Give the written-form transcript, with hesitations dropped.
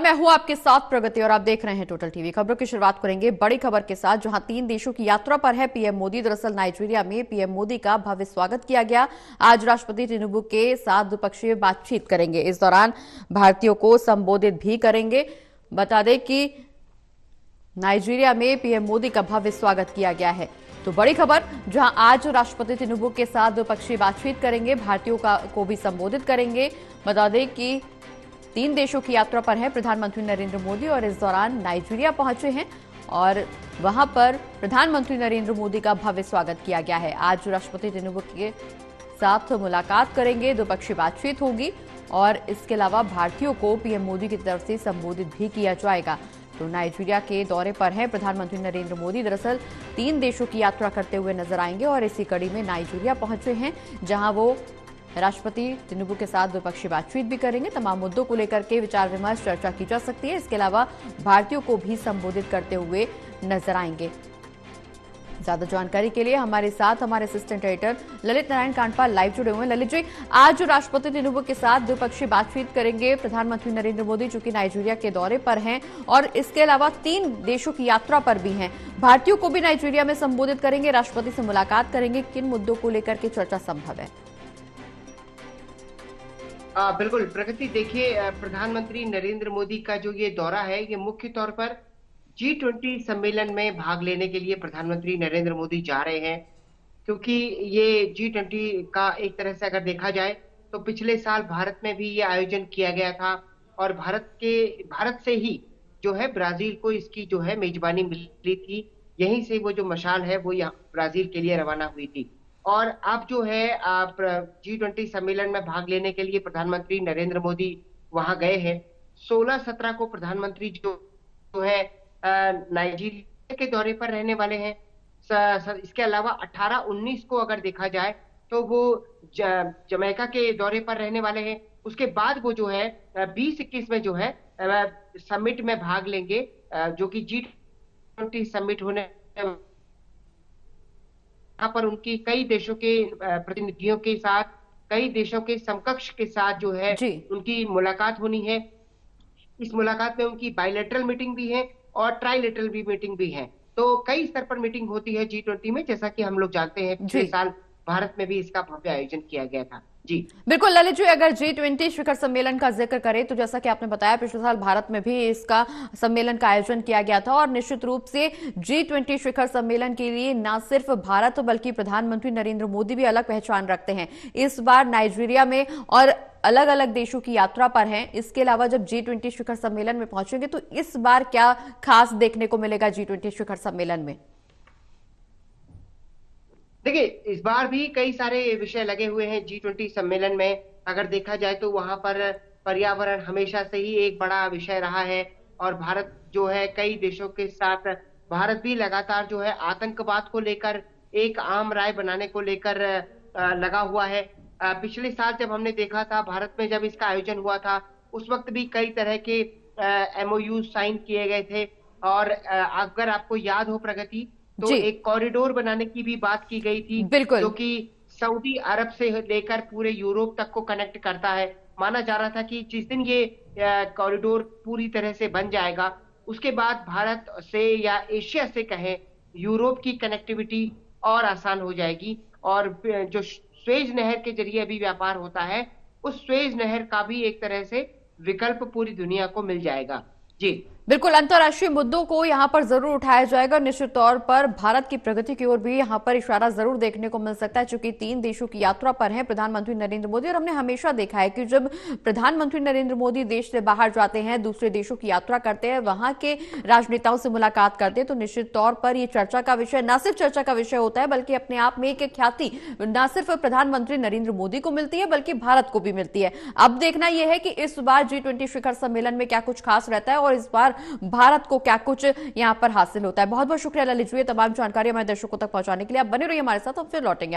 मैं हूं आपके साथ प्रगति और आप देख रहे हैं टोटल टीवी। खबरों की शुरुआत करेंगे बड़ी खबर के साथ, जहां 3 देशों की यात्रा पर है पीएम मोदी। दरअसल नाइजीरिया में पीएम मोदी का भव्य स्वागत किया गया। आज राष्ट्रपति तिनुबू के साथ द्विपक्षीय बातचीत करेंगे। इस दौरान भारतीयों को संबोधित भी करेंगे। बता दें कि नाइजीरिया में पीएम मोदी का भव्य स्वागत किया गया है। तो बड़ी खबर, जहां आज राष्ट्रपति तिनुबू के साथ द्विपक्षीय बातचीत करेंगे, भारतीयों को भी संबोधित करेंगे। बता दें कि 3 देशों की यात्रा पर है प्रधानमंत्री नरेंद्र मोदी और इस दौरान नाइजीरिया पहुंचे हैं और वहां पर प्रधानमंत्री नरेंद्र मोदी का भव्य स्वागत किया गया है। आज राष्ट्रपति तिनुबू के साथ मुलाकात करेंगे, द्विपक्षीय बातचीत होगी और इसके अलावा भारतीयों को पीएम मोदी की तरफ से संबोधित भी किया जाएगा। तो नाइजीरिया के दौरे पर हैं प्रधानमंत्री नरेंद्र मोदी। दरअसल 3 देशों की यात्रा करते हुए नजर आएंगे और इसी कड़ी में नाइजीरिया पहुंचे हैं, जहां वो राष्ट्रपति तिनुबू के साथ द्विपक्षीय बातचीत भी करेंगे। तमाम मुद्दों को लेकर के विचार विमर्श चर्चा की जा सकती है। इसके अलावा भारतीयों को भी संबोधित करते हुए नजर आएंगे। ज्यादा जानकारी के लिए हमारे साथ हमारे assistant editor Lalit Narayan Kandpal live जुड़े हुए हैं। ललित जी, आज राष्ट्रपति तिनुबू के साथ द्विपक्षीय बातचीत करेंगे प्रधानमंत्री नरेंद्र मोदी, जो कि नाइजीरिया के दौरे पर हैं और इसके अलावा 3 देशों की यात्रा पर भी हैं। भारतीयों को भी नाइजीरिया में संबोधित करेंगे, राष्ट्रपति से मुलाकात करेंगे। किन मुद्दों को लेकर के चर्चा संभव है? बिल्कुल प्रगति, देखिए प्रधानमंत्री नरेंद्र मोदी का जो ये दौरा है, ये मुख्य तौर पर G20 सम्मेलन में भाग लेने के लिए प्रधानमंत्री नरेंद्र मोदी जा रहे हैं। क्योंकि ये G20 का एक तरह से अगर देखा जाए तो पिछले साल भारत में भी ये आयोजन किया गया था और भारत से ही जो है ब्राजील को इसकी जो है मेजबानी मिली थी। यहीं से वो जो मशाल है वो यहाँ ब्राजील के लिए रवाना हुई थी। और अब जो है G20 सम्मेलन में भाग लेने के लिए प्रधानमंत्री नरेंद्र मोदी वहां गए हैं। 16-17 को प्रधानमंत्री जो है नाइजीरिया के दौरे पर रहने वाले हैं। इसके अलावा 18-19 को अगर देखा जाए तो वो जमैका के दौरे पर रहने वाले हैं। उसके बाद वो जो है 20-21 में जो है समिट में भाग लेंगे, जो कि G20 समिट होने यहाँ पर उनकी कई देशों के प्रतिनिधियों के साथ, कई देशों के समकक्ष के साथ जो है उनकी मुलाकात होनी है। इस मुलाकात में उनकी बायलैटरल मीटिंग भी है और ट्राइलेटरल भी मीटिंग भी है। तो कई स्तर पर मीटिंग होती है G20 में, जैसा कि हम लोग जानते हैं पिछले साल भारत में भी इसका भव्य आयोजन किया गया था। जी बिल्कुल ललित जी, अगर G20 शिखर सम्मेलन का जिक्र करें तो जैसा कि आपने बताया पिछले साल भारत में भी इसका सम्मेलन का आयोजन किया गया था और निश्चित रूप से G20 शिखर सम्मेलन के लिए न सिर्फ भारत बल्कि प्रधानमंत्री नरेंद्र मोदी भी अलग पहचान रखते हैं। इस बार नाइजीरिया में और अलग अलग देशों की यात्रा पर हैं। इसके अलावा जब G20 शिखर सम्मेलन में पहुंचेंगे तो इस बार क्या खास देखने को मिलेगा G20 शिखर सम्मेलन में? देखिए, इस बार भी कई सारे विषय लगे हुए हैं G20 सम्मेलन में। अगर देखा जाए तो वहां पर पर्यावरण हमेशा से ही एक बड़ा विषय रहा है और भारत जो है कई देशों के साथ, भारत भी लगातार जो है आतंकवाद को लेकर एक आम राय बनाने को लेकर लगा हुआ है। पिछले साल जब हमने देखा था भारत में जब इसका आयोजन हुआ था, उस वक्त भी कई तरह के MOU साइन किए गए थे और अगर आपको याद हो प्रगति, तो एक कॉरिडोर बनाने की भी बात की गई थी, जो कि सऊदी अरब से लेकर पूरे यूरोप तक को कनेक्ट करता है। माना जा रहा था कि जिस दिन ये कॉरिडोर पूरी तरह से बन जाएगा, उसके बाद भारत से या एशिया से कहें यूरोप की कनेक्टिविटी और आसान हो जाएगी और जो स्वेज नहर के जरिए अभी व्यापार होता है, उस स्वेज नहर का भी एक तरह से विकल्प पूरी दुनिया को मिल जाएगा। जी बिल्कुल, अंतर्राष्ट्रीय मुद्दों को यहां पर जरूर उठाया जाएगा। निश्चित तौर पर भारत की प्रगति की ओर भी यहां पर इशारा जरूर देखने को मिल सकता है, चूंकि 3 देशों की यात्रा पर हैं प्रधानमंत्री नरेंद्र मोदी और हमने हमेशा देखा है कि जब प्रधानमंत्री नरेंद्र मोदी देश से बाहर जाते हैं, दूसरे देशों की यात्रा करते हैं, वहां के राजनेताओं से मुलाकात करते हैं, तो निश्चित तौर पर यह चर्चा का विषय, न सिर्फ चर्चा का विषय होता है बल्कि अपने आप में एक ख्याति न सिर्फ प्रधानमंत्री नरेंद्र मोदी को मिलती है बल्कि भारत को भी मिलती है। अब देखना यह है कि इस बार G20 शिखर सम्मेलन में क्या कुछ खास रहता है और इस बार भारत को क्या कुछ यहां पर हासिल होता है। बहुत बहुत शुक्रिया ललित जी, तमाम जानकारी हमारे दर्शकों तक पहुंचाने के लिए। आप बने रहिए हमारे साथ, हम फिर लौटेंगे।